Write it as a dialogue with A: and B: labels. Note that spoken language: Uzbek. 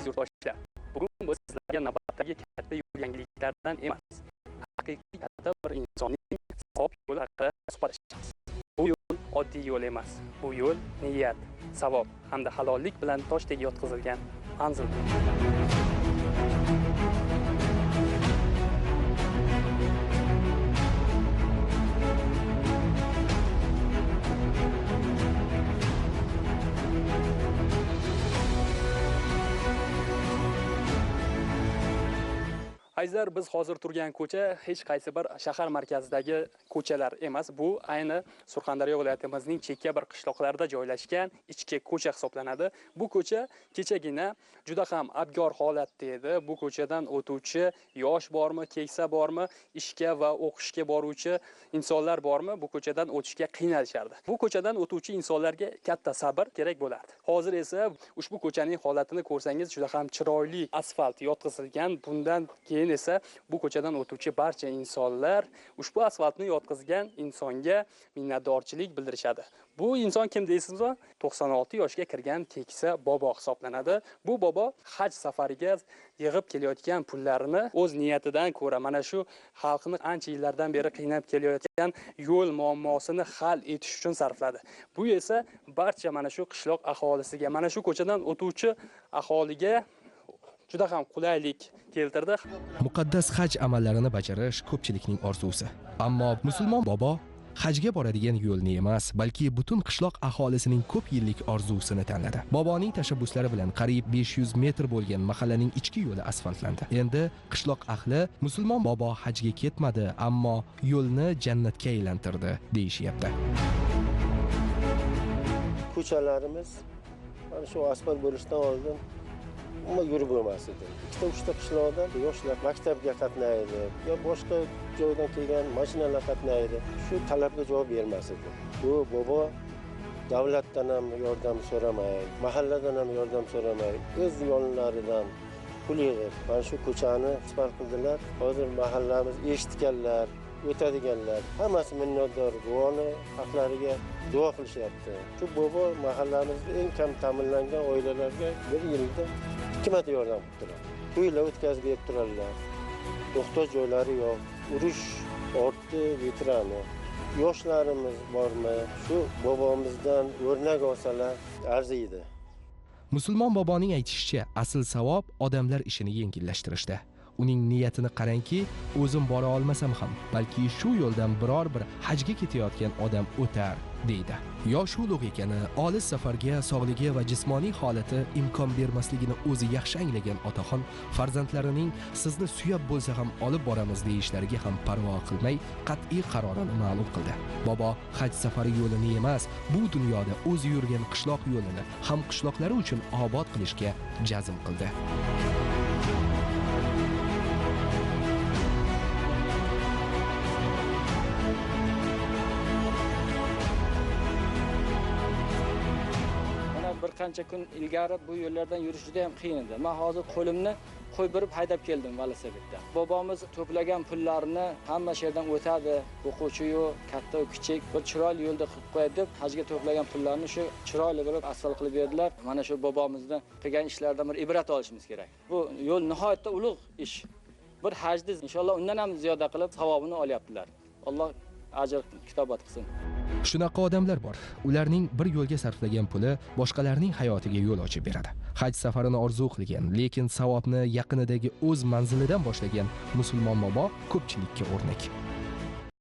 A: yurtdoshlar, bugun biz sizlarga navbatdagi katta yo'l yangiliklardan emas, haqiqiy katta bir insonning savob yo'li haqida suhbatlashamiz. Bu yo'l oddiy yo'l emas. Bu yo'l niyat, savob hamda halollik bilan toshdek yotqizilgan manzildir. Azizlar, biz hozir turgan ko'cha hech qaysi bir shahar markazidagi ko'chalar emas. Bu ayni Surxondaryo viloyatimizning chekka bir qishloqlarida joylashgan ichki ko'cha hisoblanadi. Bu ko'cha kechagina juda ham abgor holatda edi. Bu ko'chadan o'tuvchi yosh bormi, keksa bormi, ishga va o'qishga boruvchi insonlar bormi, bu ko'chadan o'tishga qiynalishardi. Bu ko'chadan o'tuvchi insonlarga katta sabr kerak bo'lardi. Hozir esa ushbu ko'chaning holatini ko'rsangiz juda ham chiroyli asfalt yotqizilgan. Bundan keyin esa bu ko'chadan o'tuvchi barcha insonlar ushbu asfaltni yotqizgan insonga minnatdorchilik bildirishadi. Bu inson kim deysizmi? 96 yoshga kirgan keksa bobo hisoblanadi. Bu bobo haj safariga yig'ib kelayotgan pullarini o'z niyatidan ko'ra mana shu xalqni ancha yillardan beri qiynab kelayotgan yo'l muammosini hal etish uchun sarfladi. Bu esa barcha mana shu qishloq aholisiga, mana shu ko'chadan o'tuvchi aholiga juda ham qulaylik keltirdi.
B: Muqaddas haj amallarini bajarish ko'pchilikning orzusi. Ammo musulmon bobo hajga boradigan yo'lni emas, balki butun qishloq aholisining ko'p yillik orzusini tanladi. Boboning tashabbuslari bilan qariyb 500 metr bo'lgan mahallaning ichki yo'li asfaltlandi. Endi qishloq ahli musulmon bobo hajga ketmadi, ammo yo'lni jannatga aylantirdi deyishyapti.
C: Ko'chalarimiz mana shu asfalt bo'lishdan oldin yurib bo'lmas edi. 2-3 qishloqdan yoshlar maktabga qatnaydi, yo boshqa joydan kelgan mashinalar qatnaydi. Shu talabga javob bermas edi. Bu bobo davlatdan ham yordam so'ramay, mahalladan ham yordam so'ramay, o'z yo'llaridan pul yig'ib, mana shu ko'chani asfalt qildilar. Hozir mahallamiz eshitganlar, o'tadiganlar hammasi minnatdor, buvoni haqlariga duo qilishyapti. Shu bobo mahallamizda eng kam ta'minlangan oilalarga bir yilda 2 marta yordam qilib turadi. To'ylar o'tkazib berib turadilar. To'xtov joylari yo'q. Urush ortdi, veterani. Yoshlarimiz bormi? Shu bobomizdan o'rnak olsalar arziydi.
B: Musulmon boboning aytishicha, asl savob odamlar ishini yengillashtirishda. Uning niyatini qarangki, o'zim bora olmasam ham, balki shu yo'ldan biror bir hajga ketayotgan odam o'tar deydi. Yosh ulug' ekani, olis safarga sog'ligi va jismoniy holati imkon bermasligini o'zi yaxshi anglagan otaxon farzandlarining sizni suyab bo'lsa ham olib boramiz deyishlariga ham parvo qilmay qat'iy qarorini ma'lum qildi. Bobo haj safari yo'lini emas, bu dunyoda o'zi yurgan qishloq yo'lini ham qishloqlari uchun obod qilishga jazm qildi.
D: Bir qancha kun ilgari bu yo'llardan yurish juda ham qiyin edi. Men hozir qo'limni qo'yib berib haydab keldim velosipedda. Bobomiz to'plagan pullarini hamma yerdan o'tadi. O'quvchi-yu, katta kichik bir chiroyli yo'lda qilib qo'yadi deb hajga to'plagan pullarni shu chiroyli qilib asfalt qilib berdilar. Mana shu bobomizni qilgan ishlardan bir ibrat olishimiz kerak. Bu yo'l nihoyatda ulug' ish. Bir hajni inshaalloh undan ham ziyoda qilib savobini olyaptilar. Alloh ajr kitobat qilsin.
B: Shunaqa odamlar bor. Ularning bir yo'lga sarflagan puli boshqalarning hayotiga yo'l ochib beradi. Haj safarini orzu qilgan, lekin savobni yaqinidagi o'z manzilidan boshlagan musulmon bobo ko'pchilikka o'rnak.